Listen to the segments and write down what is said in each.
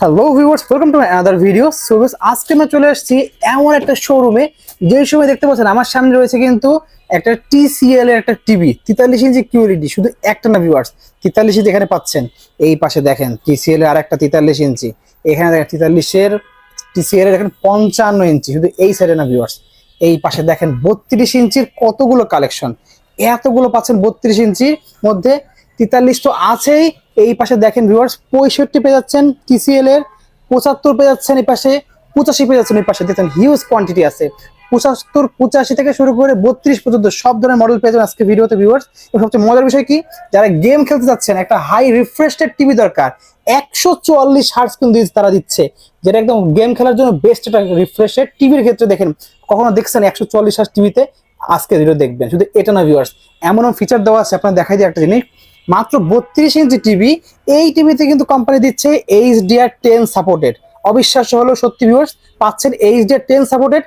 Hello viewers, welcome to my another video. So আজকে আমরা চলে আসছি এমন একটা শোরুমে, যেই সময় দেখতে পাচ্ছেন আমার সামনে রয়েছে কিন্তু একটা TCL এর একটা টিভি 43 ইঞ্চি কিউএলইডি। শুধু একটা না ভিউয়ার্স, 43 ইঞ্চি এখানে পাচ্ছেন। এই পাশে দেখেন TCL এর আরেকটা 43 ইঞ্চি, এখানে দেখেন 43 এর TCL এর দেখেন 55 ইঞ্চি। শুধু এই সাইডে না ভিউয়ার্স, এই পাশে দেখেন 32 ইঞ্চির কতগুলো কালেকশন, এতগুলো পাচ্ছেন 32 ইঞ্চির মধ্যে। 43 তো আছেই, এই পাশে দেখেন ভিউয়ার্স 65 পেয়ে যাচ্ছেন TCL এর, 75 পেয়ে যাচ্ছেন, এই পাশে 85 পেয়ে যাচ্ছেন। এই পাশে দেখেন হিউজ কোয়ান্টিটি আছে, 75 85 থেকে শুরু করে 32 পর্যন্ত সব ধরনের মডেল পেয়ে যাবেন আজকে ভিডিওতে ভিউয়ার্স। এবং সবচেয়ে মজার বিষয় কি, যারা গেম খেলতে যাচ্ছেন, একটা হাই রিফ্রেশড টিভি দরকার, 144 হার্টজ কিন্তু তারা দিচ্ছে, যেটা একদম গেম খেলার জন্য বেস্ট একটা রিফ্রেশড টিভির ক্ষেত্রে। দেখেন কখনো দেখছেন 144 হার্টজ টিভিতে? আজকে ভিডিও দেখবেন। শুধু এটা না ভিউয়ার্স, এমন ফিচার দেওয়া আছে, আপনার দেখাই দিয়ে একটা জিনিস, মাত্র 32 ইঞ্চি টিভি, এই টিভিতে কিন্তু কোম্পানি দিচ্ছে HDR10 সাপোর্টেড। অবিশ্বাস্য হলো সত্যি ভিউয়ার্স, পাচ্ছেন HDR10 সাপোর্টেড,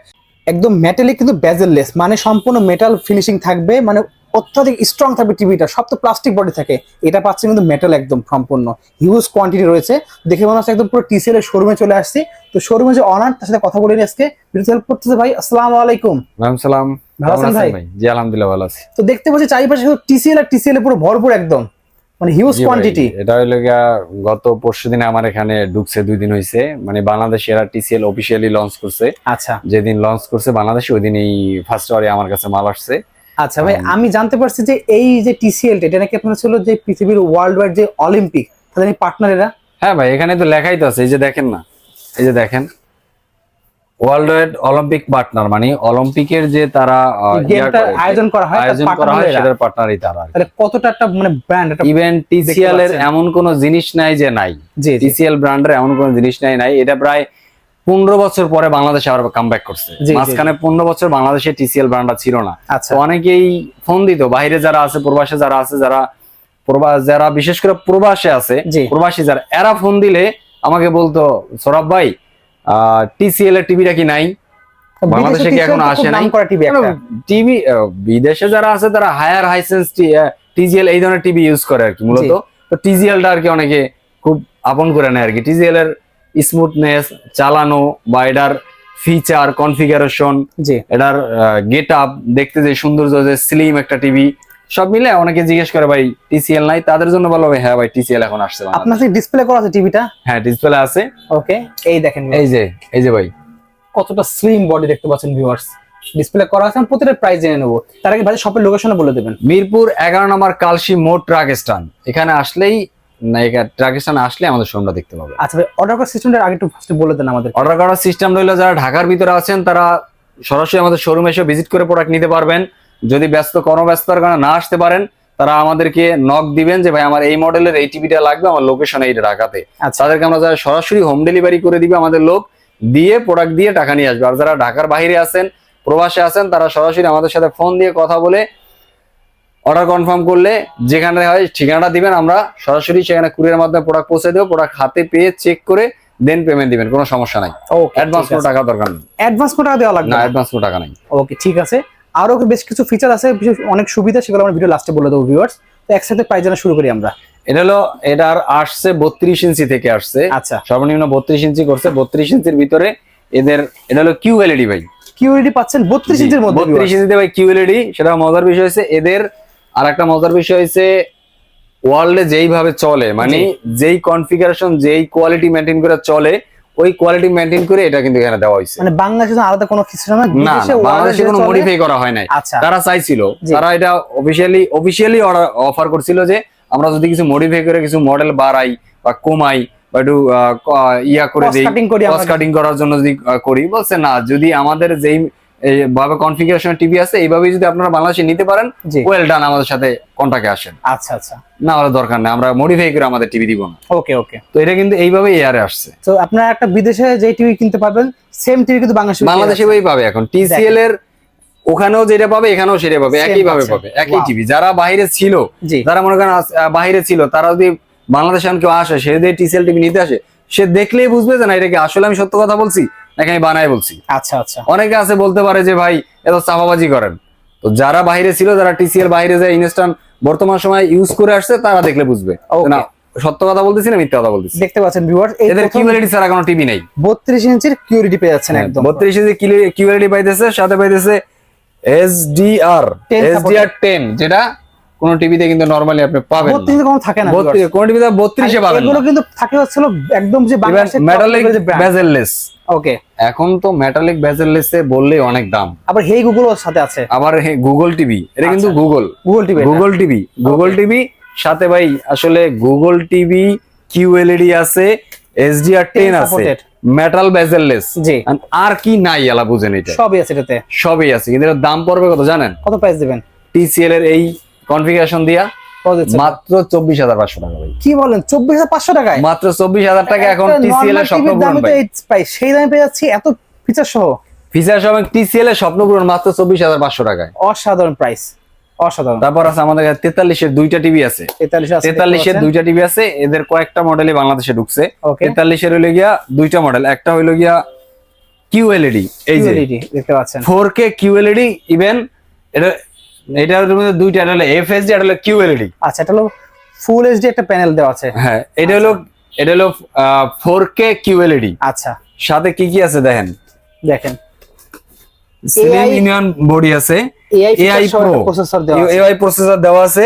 একদম মেটালিক কিন্তু বেজেললেস, মানে সম্পূর্ণ মেটাল ফিনিশিং থাকবে, মানে অত্যাধিক স্ট্রং থাকবে টিভিটা। সব তো প্লাস্টিক বডি থাকে, এটা পাচ্ছেন কিন্তু মেটাল একদম সম্পূর্ণ। হিউজ কোয়ান্টিটি রয়েছে, দেখে মনে হচ্ছে একদম পুরো TCL এর শোরুমে চলে আসছি। তো শোরুমে যে অনার, তার সাথে কথা বলে নিই আজকে, ভিডিও হেল্প করতেছে। ভাই আসসালামু আলাইকুম। ওয়ালাইকুম সালাম। ভালো আছেন ভাই? জি আলহামদুলিল্লাহ ভালো আছি। তো দেখতে পাচ্ছি চারিপাশে শুধু TCL আর TCL পুরো ভরপুর একদম, মানে হিউজ কোয়ান্টিটি। এটা হইলো গিয়া গত পরশুদিনে আমার এখানে ঢুকছে, 2 দিন হইছে। মানে বাংলাদেশে এরা TCL অফিশিয়ালি লঞ্চ করছে। আচ্ছা, যেদিন লঞ্চ করছে বাংলাদেশে, ওই দিনই ফার্স্ট আওয়ারে আমার কাছে মাল আসছে। আচ্ছা ভাই, আমি জানতে পারছি যে এই যে TCL এটা নাকি আপনার ছিল যে পৃথিবীর ওয়ার্ল্ড ওয়াইড যে অলিম্পিক, তাদের পার্টনার এরা। হ্যাঁ ভাই, এখানে তো লেখাই তো আছে, এই যে দেখেন না, এই যে দেখেন ওয়ার্ল্ড ওয়াইড অলিম্পিক পার্টনার, মানে অলিম্পিকের যে তারা গেমটা আয়োজন করা হয়, সেটার পার্টনারই তারা। তাহলে কতটা একটা মানে ব্র্যান্ড, এটা ইভেন TCL এর এমন কোন জিনিস নাই যে নাই, TCL ব্র্যান্ডের এমন কোন জিনিস নাই। এটা প্রায় 15 বছর পরে বাংলাদেশে আবার কামব্যাক করছে। মাঝখানে 15 বছর বাংলাদেশে TCL ব্র্যান্ডটা ছিল না। আচ্ছা, অনেকেই ফোন দিত, বাইরে যারা আছে, প্রবাসে যারা আছে, যারা বিশেষ করে প্রবাসে আছে, প্রবাসী যারা, এরা ফোন দিলে আমাকে বলতো, সৌরভ ভাই TCL এর টিভিটা কি নাই, বাংলাদেশে কি এখন আসে নাই? টিভি বিদেশে যারা আছে তারা হায়ার হাইসেন্স TCL এই ধরনের টিভি ইউজ করে আর কি মূলত। তো TCLটা আর কি অনেকে খুব আপন করে নেয় আর কি। TCL এর স্মুথনেস, চালানো বা এটার ফিচার, কনফিগারেশন, এটার গেট আপ, দেখতে যে সৌন্দর্য, যে স্লিম একটা টিভি, সব মিলে অনেকে জিজ্ঞেস করে ভাই TCL নাই, তাদের জন্য বলো হ্যাঁ ভাই TCL এখন আসছে। আপনার ডিসপ্লে করা আছে টিভিটা? হ্যাঁ ডিসপ্লে আছে। ওকে, এই দেখেন, এই যে ভাই কতটা স্লিম বডি দেখতে পাচ্ছেন ভিউয়ার্স, ডিসপ্লে করা আছে। আমি প্রতিটা প্রাইস জেনে নেবো, তার আগে ভাই শপের লোকেশনে বলে দেবেন। মিরপুর 11 নম্বর কালশি মোড় ট্রাক স্ট্যান্ড, এখানে আসলেই না, ট্রাক স্ট্যান্ড আসলে আমাদের শোরুমটা দেখতে পাবে। আচ্ছা ভাই, অর্ডার করার সিস্টেমটা আগে একটু ফার্স্ট বলে দেন আমাদের। অর্ডার করার সিস্টেম রইলো, যারা ঢাকার ভিতরে আছেন তারা সরাসরি আমাদের শোরুমে এসে ভিজিট করে প্রোডাক্ট নিতে পারবেন। যদি কর্মব্যস্ততার কারণে না আসতে পারেন, তারা আমাদেরকে নক দিবেন যে ভাই আমার এই মডেলের এই টিভিটা লাগবে, আমার লোকেশন এই ঢাকাতে। তাদেরকে আমরা যারা সরাসরি হোম ডেলিভারি করে দিবে, আমাদের লোক দিয়ে প্রোডাক্ট দিয়ে টাকা নিয়ে আসবে। আর যারা ঢাকার বাইরে আছেন, প্রবাসে আছেন, তারা সরাসরি আমাদের সাথে ফোন দিয়ে কথা বলে অর্ডার কনফার্ম করলে যেখানে হয় ঠিকানাটা দিবেন, আমরা সরাসরি সেখানে কুরিয়ার মাধ্যমে প্রোডাক্ট পৌঁছে দেবো। প্রোডাক্ট হাতে পেয়ে চেক করে দেন পেমেন্ট দিবেন, কোনো সমস্যা নাই। অ্যাডভান্স কোনো টাকা দরকার নেই। অ্যাডভান্স কোনো টাকা দেওয়া লাগবে না? অ্যাডভান্স কোনো টাকা নাই। ওকে ঠিক আছে। আরো বেশ কিছু ফিচার আছে, অনেক সুবিধা, সেগুলো আমরা ভিডিও লাস্টে বলে দেবো ভিউয়ার্স। তো একসাথে প্রাইস জানা শুরু করি আমরা। এটা হলো, এটার আসছে 32 ইঞ্চি থেকে আসছে। আচ্ছা, সর্বনিম্ন 32 ইঞ্চি করছে। 32 ইঞ্চির ভিতরে এদের এটা হলো QLED ভাই। QLED পাচ্ছেন 32 ইঞ্চির মধ্যে। 32 ইঞ্চিতে ভাই QLED। সেটা মজার বিষয় হচ্ছে এদের, আর একটা মজার বিষয় হচ্ছে ওয়ার্ল্ডে যেইভাবে চলে, মানে যেই কনফিগারেশন, যেই কোয়ালিটি মেইনটেইন করে চলে, ওই কোয়ালিটি মেইনটেইন করে এটা কিন্তু এখানে দেওয়া হয়েছে। মানে বাংলাদেশে আলাদা কোনো কিছু না, বাংলাদেশে কোনো মডিফাই করা হয় নাই। তারা চাইছিল, তারা এটা অফিশিয়ালি অফার করছিল যে আমরা যদি কিছু মডিফাই করে কিছু মডেল বাড়াই বা কমাই বা একটু ইয়া করে দেই, কস্ট কাটিং করার জন্য যদি করি, বলছে না, যদি আমাদের যেই ভাবে কনফিগারেশন টিভি আছে এইভাবে যদি আপনারা বাংলাদেশে নিতে পারেন, ওয়েল ডান, আমাদের সাথে কন্টাক্টে আসেন। আচ্ছা আচ্ছা, না আমাদের দরকার নেই, আমরা মডিফাই করে আমাদের টিভি দিব না। ওকে ওকে। তো এটা কিন্তু এইভাবে এয়ারে আসছে। তো আপনারা একটা বিদেশে যে টিভি কিনতে পারবেন, সেম টিভি কিন্তু বাংলাদেশে পাবে। এখন TCL এর ওখানেও যেটা পাবে এখানেও সেটা পাবে, একই ভাবে পাবে, একই টিভি। যারা বাইরে ছিল, যারা মনে করেন বাইরে ছিল, তারা যদি বাংলাদেশে কেউ আসে, সে যদি TCL টিভি নিতে আসে, সে দেখলেই বুঝবে যে না, এটা কি আসলে আমি সত্য কথা বলছি নাকি আমি বানাই বলছি। আচ্ছা আচ্ছা। অনেকে আছে বলতে পারে যে ভাই এত চাপাবাজি করেন। তো যারা বাইরে ছিল, যারা TCL বাইরে যায় ইনস্ট্যান্ট বর্তমান সময় ইউজ করে আসছে, তারা দেখলে বুঝবে না সত্য কথা বলতেছি না মিথ্যা কথা বলতেছি? দেখতে পাচ্ছেন ভিউয়ার্স, এদের কিউএলইডি ছাড়া কোনো টিভি নাই। 32 ইঞ্চির কিউএলইডি পেয়ে যাচ্ছেন একদম। 32 ইঞ্চি কিউএলইডি পাইতেছে, সাথে পাইতেছে HDR10, যেটা কোন টিভিতে কিন্তু নরমালি আপনি পাবেন না। 32 কোনো থাকে না, 32 কোন টিভিতে 32 এ পাবেন না। এগুলো কিন্তু থাকে হচ্ছিল একদম যে বাংলাদেশের মেটালিক বেজেললেস। ওকে, এখন তো মেটালিক বেজেললেস এ বললেই অনেক দাম। আবার হেই গুগল ওর সাথে আছে, আবার গুগল টিভি, এটা কিন্তু গুগল টিভি, গুগল টিভি সাথে ভাই আসলে গুগল টিভি কিউএলইডি আছে, HDR10 আছে, মেটাল বেজেললেস, আর কি নাই আলা বুঝেন? এটা সবই আছে, এটাতে সবই আছে, কিন্তু এর দাম পড়বে কত জানেন? কত প্রাইস দিবেন? TCL এর এই কনফিগারেশন দিয়া মাত্র 24,500 টাকা ভাই। কি বলেন, 24,500 টাকায়? মাত্র 24,000 টাকা এখন TCL এর স্বপ্নপূরণ ভাই। সেই দামে পেয়ে যাচ্ছি এত ফিচার সহ। ফিচার সহ TCL এর স্বপ্নপূরণ মাত্র 24,500 টাকায়। অসাধারণ প্রাইস, অসাধারণ। তারপর আছে আমাদের 43 এর দুইটা টিভি আছে, 43 এর দুইটা টিভি আছে। এদের কয়েকটা মডেলই বাংলাদেশে ঢুকছে। 43 এর হইলো গিয়া দুইটা মডেল, একটা হইলো গিয়া কিউএলইডি, এই যে দেখতে পাচ্ছেন 4K কিউএলইডি। ইভেন এটার মধ্যে দুইটা, এটা হলো FHD, এটা হলো কিউএলইডি। আচ্ছা, এটা হলো ফুল এইচডি একটা প্যানেল দেওয়া আছে। হ্যাঁ, এটা হলো 4K কিউএলইডি। আচ্ছা, সাথে কি কি আছে দেখেন, সিলিং ইউনিয়ন বডি আছে, AI প্রো প্রসেসর দেওয়া আছে, AI প্রসেসর দেওয়া আছে,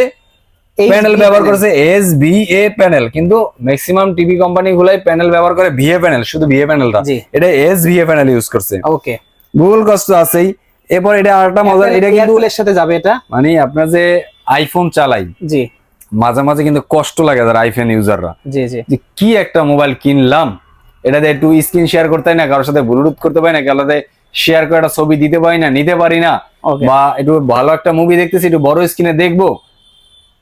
প্যানেল ব্যবহার করেছে SVA প্যানেল। কিন্তু ম্যাক্সিমাম টিভি কোম্পানি গুলাই প্যানেল ব্যবহার করে VA প্যানেল, শুধু VA প্যানেলটা, এটা SVA প্যানেল ইউজ করছে। ওকে, গুগল কষ্ট আছেই। এরপর এটা আরেকটা মজার, এটা কিন্তু এর সাথে যাবে। এটা মানে আপনার যে আইফোন চালাই, জি, মাঝে মাঝে কিন্তু কষ্ট লাগে যারা আইফোন ইউজাররা, জি জি, যে কি একটা মোবাইল কিনলাম, এটাতে একটু স্ক্রিন শেয়ার করতে হয় না, কারোর সাথে ব্লুটুথ করতে পারি না, কারোর সাথে শেয়ার করে একটা ছবি দিতে পারি না, নিতে পারি না, বা একটু ভালো একটা মুভি দেখতেছি একটু বড় স্ক্রিনে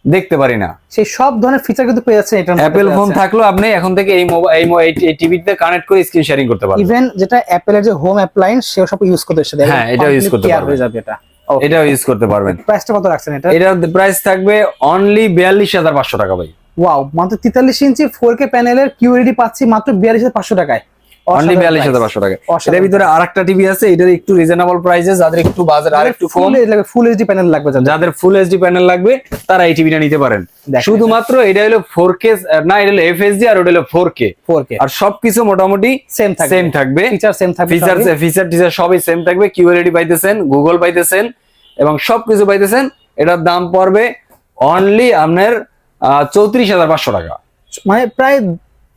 দেখতে পারি না। সেই সব ধরনের ফিচার কিন্তু পেয়ে যাচ্ছে এটা। অ্যাপল ফোন থাকলেও আপনি এখন থেকে এই টিভিতে কানেক্ট করে স্ক্রিন শেয়ারিং করতে পারবেন। ইভেন যেটা অ্যাপলের যে হোম অ্যাপ্লায়েন্স সেও সব ইউজ করতে পারবে। হ্যাঁ, এটাও ইউজ করতে পারবেন, এটাও ইউজ করতে পারবেন। প্রাইসটা কত রাখছেন এটা? এটার প্রাইস থাকবে অনলি 42,500 টাকা ভাই। ওয়াও, মাত্র 43 ইঞ্চি 4K প্যানেলের কিউএলইডি পাচ্ছি মাত্র 42,500 টাকায়। অনলি 42,500 টাকা। এর ভিতরে আরেকটা টিভি আছে, এটার একটু রিজনেবল প্রাইসে, যাদের একটু বাজেট আর একটু কম, ফুল এইচডি প্যানেল লাগবে, যাদের ফুল এইচডি প্যানেল লাগবে তারা এই টিভিটা নিতে পারেন। শুধুমাত্র এটা হলো 4K না, এটা হলো FHD আর ওটা হলো 4K, আর সবকিছু মোটামুটি সেম থাকবে, ফিচার সেম থাকবে, ফিচার সবই সেম থাকবে। কিউএলইডি পাইতেছেন, গুগল পাইতেছেন এবং সবকিছু পাইতেছেন। এটার দাম পড়বে অনলি আপনার 34,500 টাকা, মানে প্রায়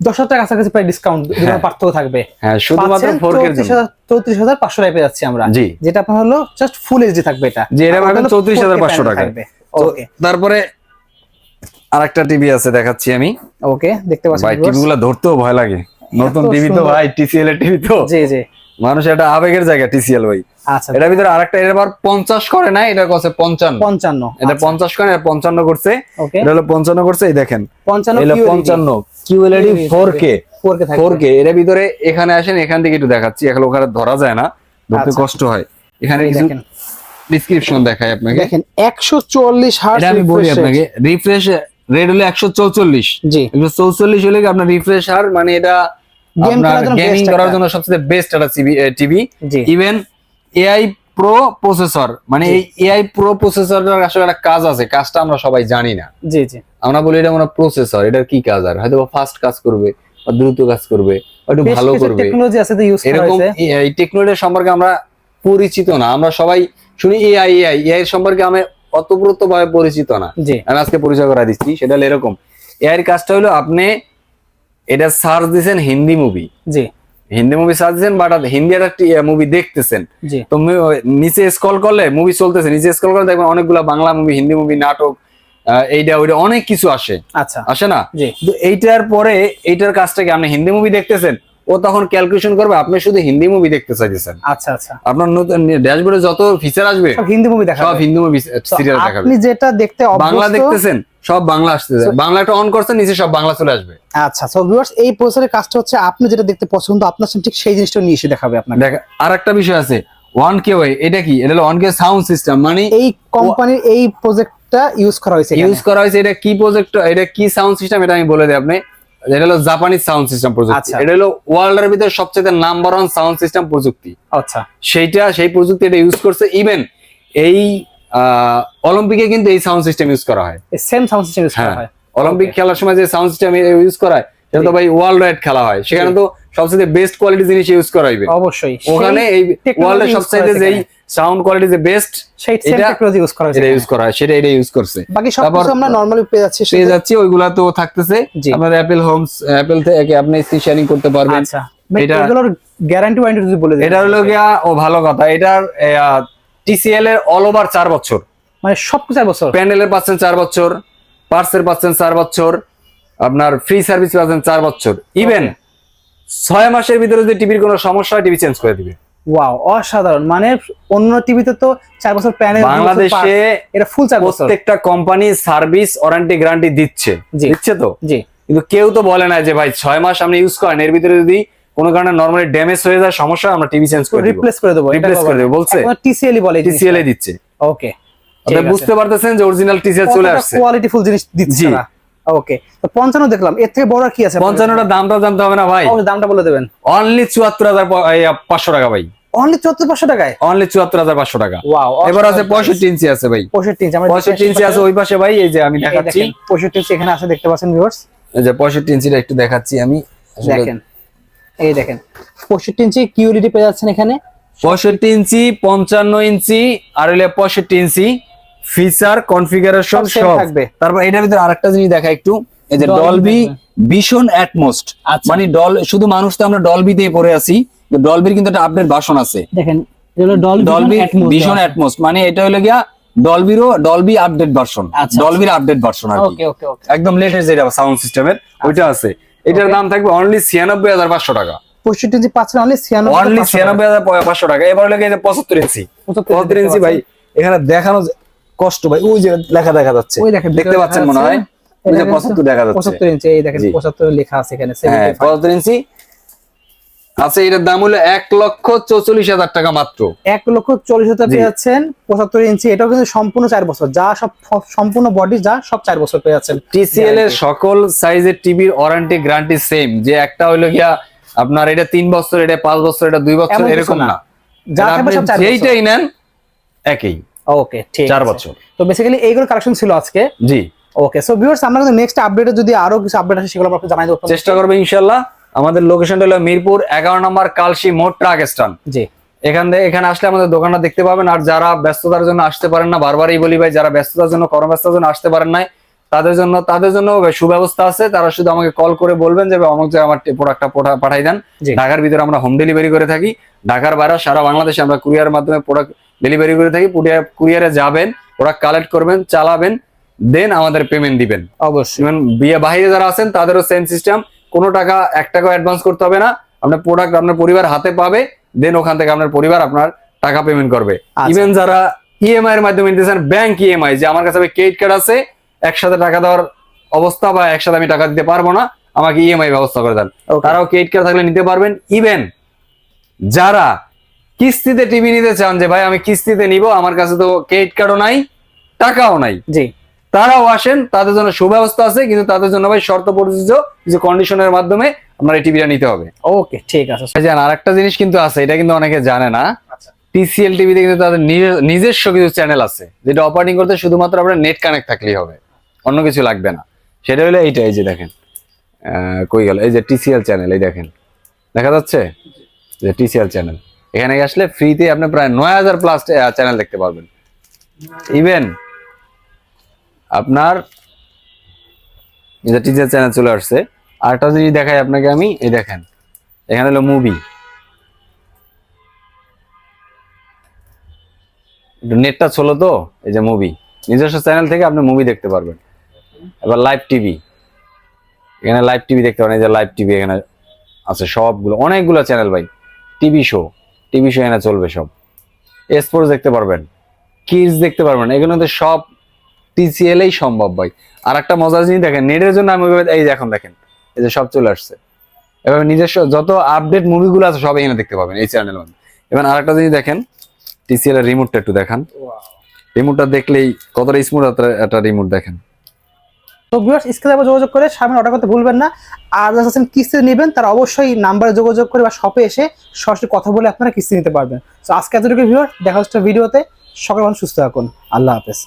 10,000 টাকা কাছাকাছি প্রায় ডিসকাউন্ট, পার্থক্য থাকবে। হ্যাঁ, শুধুমাত্র 4K এর জন্য 34,500 টাকায় পেয়ে যাচ্ছি আমরা। জি, যেটা আপনার হলো জাস্ট ফুল এইচডি থাকবে, এটা যে এটা পাবেন 34,500 টাকা। ওকে, তারপরে আরেকটা টিভি আছে দেখাচ্ছি আমি। ওকে, দেখতে পাচ্ছেন ভাই, টিভিগুলো ধরতেও ভয় লাগে, নতুন টিভি তো ভাই, TCL এর টিভি তো। জি জি, মানুষ এটা আবেগের জায়গা TCL ভাই। আচ্ছা, এটার ভিতরে আরেকটা, এর আবার 50 করে না, এটা করছে 55, এটা 50 করে, এটা 55 করছে, এটা হলো 55 করছে। এই দেখেন 55 কিউএলইডি 4K। এর ভিতরে এখানে আসেন, এখান থেকে একটু দেখাচ্ছি, এখন ওখানে ধরা যায় না, ধরতে কষ্ট হয়। এখানে কিছু ডেসক্রিপশন দেখাই আপনাকে। দেখেন 144 হার্টজ, আমি বলি আপনাকে, রিফ্রেশ রেট হলো 144। জি, 144 হলে আপনার রিফ্রেশ হার, মানে এটা গেমিং করার জন্য সবচেয়ে বেস্ট একটা TV. Even AI pro processor, মানে এই AI প্রো প্রসেসরের আসলে একটা কাজ আছে, কাজটা আমরা সবাই জানি না। জি জি, আমরা বলি এটা মানে প্রসেসর, এটার কি কাজ, আর হয়তো ফাস্ট কাজ করবে বা দ্রুত কাজ করবে বা একটু ভালো করবে, টেকনোলজি আছে তো ইউজ করা এরকম। এই টেকনোলজি সম্পর্কে আমরা পরিচিত না, আমরা সবাই শুনি AI এর সম্পর্কে আমি অতপ্রত ভাবে পরিচিত না। আমি আজকে পরিচয় করা দিচ্ছি, সেটা হলো এরকম। AI এর কাজটা হলো আপনি এটা সার্চ দিয়েছেন হিন্দি মুভি, জি, হিন্দি মুভি সার্চ দিয়েছেন, বাট হিন্দি একটা মুভি দেখতেছেন, তো নিচে স্ক্রল করলে মুভি চলতেছে, নিচে স্ক্রল করলে দেখবেন অনেকগুলা বাংলা মুভি, হিন্দি মুভি, নাটক, এইটা ওইটা অনেক কিছু আসে, আসে না? তো এইটার পরে এইটার কাজটা কি, আপনি হিন্দি মুভি দেখতেছেন, ও তখন ক্যালকুলেশন করবে আপনি শুধু হিন্দি মুভি দেখতে চাইতেছেন। আচ্ছা আচ্ছা, আপনার নতুন ড্যাশবোর্ডে যত ফিচার আসবে সব হিন্দি মুভি দেখাবে, সব হিন্দি মুভি সিরিয়াল দেখাবে। আপনি যেটা দেখতে বাংলা দেখতেছেন সব বাংলা আসতেছে, বাংলাটা অন করছেন নিচে সব বাংলা চলে আসবে। আচ্ছা, সো ভিউয়ার্স, এই প্রসেসরের কাজটা হচ্ছে আপনি যেটা দেখতে পছন্দ আপনার সামনে ঠিক সেই জিনিসটা নিয়ে এসে দেখাবে আপনাকে। দেখ, আরেকটা বিষয় আছে 1K, এটা কি, এটা হলো 1K সাউন্ড সিস্টেম, মানে এই কোম্পানির এই প্রজেক্টটা ইউজ করা হয়েছে। এটা কি প্রজেক্ট, এটা কি সাউন্ড সিস্টেম, এটা আমি বলে দিই আপনি। এটা হলো জাপানিজ সাউন্ড সিস্টেম প্রযুক্তি। এটা হলো ওয়ার্ল্ডের ভিতরে সবচেয়ে নাম্বার 1 সাউন্ড সিস্টেম প্রযুক্তি। আচ্ছা, সেই প্রযুক্তি এটা ইউজ করছে। ইভেন এই অলিম্পিকে কিন্তু এই সাউন্ড সিস্টেম ইউজ করা হয়, সেম সাউন্ড সিস্টেম ইউজ করা হয়। অলিম্পিক খেলার সময় যে সাউন্ড সিস্টেম ইউজ করা হয় সেটা তো ভাই ওয়ার্ল্ড ওয়াইড খেলা হয়, সেখানে তো সবচেয়ে বেস্ট কোয়ালিটি জিনিস ইউজ করা হইবে অবশ্যই। ওখানে এই ওয়ার্ল্ডের সবচেয়ে যেই সাউন্ড কোয়ালিটি যে বেস্ট সেই টেকনোলজি ইউজ করা এটা ইউজ করা হয়, সেটা এটা ইউজ করছে। বাকি সব কিছু আমরা নরমালি পেয়ে যাচ্ছি ওইগুলা তো থাকতেছে। আপনার অ্যাপল হোমস, অ্যাপল থেকে আপনি স্ক্রিন শেয়ারিং করতে পারবেন। আচ্ছা, এগুলোর গ্যারান্টি ওয়ারেন্টি যদি বলে দেন। এটা হলো গিয়া ভালো কথা, এটার টিসিএল এর অল ওভার 4 বছর, মানে সব 4 বছর। প্যানেলের পাচ্ছেন 4 বছর, পার্টসের পাচ্ছেন 4 বছর, আপনার ফ্রি সার্ভিস পাচ্ছেন 4 বছর, ইভেন 6 মাসের ভিতরে যদি টিভির কোনো সমস্যা হয় টিভি চেঞ্জ করে দিবে। ওয়াও, অসাধারণ। মানে অন্য টিভিতে তো 4 বছর প্যানেল, বাংলাদেশে এটা ফুল 4 বছর। প্রত্যেকটা কোম্পানি সার্ভিস ওয়ারেন্টি গ্যারান্টি দিচ্ছে তো, জি, কিন্তু কেউ তো বলে না যে ভাই 6 মাস আপনি ইউজ করেন, এর ভিতরে যদি কোনো কারণে নরমালি ড্যামেজ হয়ে যায়, সমস্যা, আমরা টিভি চেঞ্জ করে দেব, রিপ্লেস করে দেব, বলছে। টিসিএল বলে, টিসিএল দিচ্ছে। ওকে, আপনি বুঝতে পারতেছেন যে অরিজিনাল টিসিএল চলে আসছে, কোয়ালিটি ফুল জিনিস দিচ্ছে না। ওকে, তো 55 দেখলাম, এর থেকে বড় আর কি আছে? 55টার দামটা জানতে হবে না ভাই? দামটা বলে দেবেন। অনলি 74,500 টাকা ভাই, অনলি 74,500 টাকায়, অনলি 74,500 টাকা। ওয়াও। এবার আছে 65 ইঞ্চি আছে ভাই, 65 ইঞ্চি আছে ওই পাশে ভাই, এই যে আমি দেখাচ্ছি 65 ইঞ্চি এখানে আছে, দেখতে পাচ্ছেন ভিউয়ার্স। এই যে 65 ইঞ্চিটা একটু দেখাচ্ছি আমি, দেখেন, এই দেখেন 65 ইঞ্চি কিউএলইডি পেয়ে যাচ্ছেন এখানে। 65 ইঞ্চি, 55 ইঞ্চি আর হলো 65 ইঞ্চি, ফিচার কনফিগারেশন সব থাকবে। তারপর এটার ভিতরে আরেকটা জিনিস দেখা একটু, এই যে ডলবি ভিশন অ্যাটমস, মানে শুধু মানুষ তো আমরা ডলবি দিয়ে পড়ে আছি, ডলবির কিন্তু একটা আপডেট ভার্সন আছে। দেখেন, এটা ডলবি ভিশন অ্যাটমস, মানে এটা হলো গিয়া ডলবি আপডেট ভার্সন, ডলবির আপডেট ভার্সন আর কি। ওকে ওকে ওকে, একদম লেটেস্ট যেটা সাউন্ড সিস্টেমের ওইটা আছে। এটার দাম থাকবে অনলি 96,500 টাকা। 65 ইঞ্চি পাচ্ছেন অনলি 96,500 টাকা। এবার লাগে 75 ইঞ্চি, 75 ইঞ্চি ভাই এখানে দেখানো কষ্ট ভাই, ওই যে লেখা দেখা যাচ্ছে, ওই দেখেন, দেখতে পাচ্ছেন মনে হয়, ওই যে 75 দেখা যাচ্ছে, 75 ইঞ্চি, এই দেখেন 75 লেখা আছে এখানে, 75 ইঞ্চি আছে। এটার দাম হলো 1,44,000 টাকা মাত্র, 1,40,000 পেয়ে যাচ্ছেন 75 ইঞ্চি। এটাও কিন্তু সম্পূর্ণ 4 বছর, যা সব সম্পূর্ণ বডি যা সব 4 বছর পেয়ে যাচ্ছেন। টিসিএল এর সকল সাইজের টিভির ওয়ারেন্টি গ্যারান্টি সেম, যে একটা হইলো গিয়া আপনার এটা 3 বছর, এটা 5 বছর, এটা 2 বছর, এরকম না, যা থাকবে সব 4 বছর, যেইটাই নেন একই। ওকে, ঠিক 4 বছর। তো বেসিক্যালি এইগুলো কালেকশন ছিল আজকে। জি, ওকে। সো ভিউয়ার্স, আমরা কিন্তু নেক্সট আপডেটে যদি আরো কিছু আপডেট আসে সেগুলো আপনাদের জানাই দেব, চেষ্টা করব ইনশাআল্লাহ। আমাদের লোকেশনটা হলো মিরপুর 11 নম্বর কালশি মোড় ট্রাক স্ট্যান্ড। জি, এখানে আসলে আমাদের দোকানটা দেখতে পাবেন। আর যারা ব্যস্ততার জন্য আসতে পারেন না, বারবারই বলি ভাই, যারা ব্যস্ততার জন্য, কর্মব্যস্ততার জন্য আসতে পারেন নাই, তাদের জন্য সুব্যবস্থা আছে। তারা শুধু আমাকে কল করে বলবেন যে অমুক জায়গায় আমার প্রোডাক্টটা পাঠাই দেন। ঢাকার ভিতরে আমরা হোম ডেলিভারি করে থাকি, ঢাকার বাইরে সারা বাংলাদেশে আমরা কুরিয়ারের মাধ্যমে প্রোডাক্ট ডেলিভারি করে থাকি। কুরিয়ারে যাবেন, প্রোডাক্ট কালেক্ট করবেন, চালাবেন, দেন আমাদের পেমেন্ট দিবেন। অবশ্যই। বাইরে যারা আছেন তাদেরও সেম সিস্টেম, কোনো টাকা 1 টাকা অ্যাডভান্স করতে হবে না। আপনার প্রোডাক্ট আপনার পরিবার হাতে পাবে, দেন ওখান থেকে আপনার পরিবার আপনার টাকা পেমেন্ট করবে। ইভেন যারা ইএমআই এর মাধ্যমে নিতেছেন, ব্যাংক ইএমআই, যে আমার কাছে ক্রেডিট কার্ড আছে, একসাথে টাকা দেওয়ার অবস্থা বা একসাথে আমি টাকা দিতে পারবো না, আমাকে ইএমআই ব্যবস্থা করে দেন, তারাও ক্রেডিট কার্ড থাকলে নিতে পারবেন। ইভেন যারা কিস্তিতে টিভি নিতে চান, যে ভাই আমি কিস্তিতে নিব, আমার কাছে তো ক্রেডিট কার্ডও নাই, টাকাও নাই, জি, তারাও আসেন, তাদের জন্য সুব্যবস্থা আছে। কিন্তু তাদের জন্য ভাই শর্ত প্রযোজ্য কিছু কন্ডিশনের মাধ্যমে আপনার এই টিভিটা নিতে হবে। ওকে, ঠিক আছে। আর একটা জিনিস কিন্তু আছে, এটা কিন্তু অনেকে জানে না, টিসিএল টিভিতে কিন্তু তাদের নিজস্ব কিছু চ্যানেল আছে, যেটা অপারেটিং করতে শুধুমাত্র আপনার নেট কানেক্ট থাকলেই হবে, অন্য কিছু লাগবে না। সেটা হলো এইটা, এই যে দেখেন কই গেল, এই যে টিসিএল চ্যানেল, এই দেখেন দেখা যাচ্ছে যে টিসিএল চ্যানেল। এখানে আসলে ফ্রিতে আপনি প্রায় 9,000 প্লাস চ্যানেল দেখতে পারবেন। ইভেন আপনার টিসিএল চ্যানেল চলে আসছে। আরেকটা জিনিস দেখাই আপনাকে আমি, এই দেখেন এখানে হলো মুভি, নেটটা চলো তো, এই যে মুভি, নিজস্ব চ্যানেল থেকে আপনি মুভি দেখতে পারবেন। এবার লাইভ টিভি, এখানে লাইভ টিভি দেখতে পারেন, এই যে লাইভ টিভি এখানে আছে সবগুলো, অনেকগুলো চ্যানেল ভাই। টিভি শো এখানে চলবে সব। স্পোর্টস দেখতে পারবেন, কিডস দেখতে পারবেন, এগুলো তো সব টিসিএল এই সম্ভব ভাই। আর একটা মজার জিনিস দেখেন, নেটের জন্য আমি এই যে এখন দেখেন, এই যে সব চলে আসছে। এবার নিজস্ব যত আপডেট মুভিগুলো আছে সব এখানে দেখতে পাবেন এই চ্যানেলের মধ্যে। এবার আরেকটা জিনিস দেখেন, টিসিএল এর রিমোটটা একটু দেখান, রিমোটটা দেখলেই কতটা স্মুথ একটা রিমোট দেখেন। তো ভিউয়ার্স, স্ক্রিনে যোগাযোগ করে সামনে অর্ডার করতে ভুলবেন না। আর যারা আছেন কিস্তি নেবেন, তারা অবশ্যই নাম্বারে যোগাযোগ করে বা শপে এসে সরাসরি কথা বলে আপনারা কিস্তি নিতে পারবেন। তো আজকে এতটুকু ভিউয়ার, দেখা হচ্ছে ভিডিওতে। সকলে ভালো সুস্থ থাকুন, আল্লাহ হাফেজ।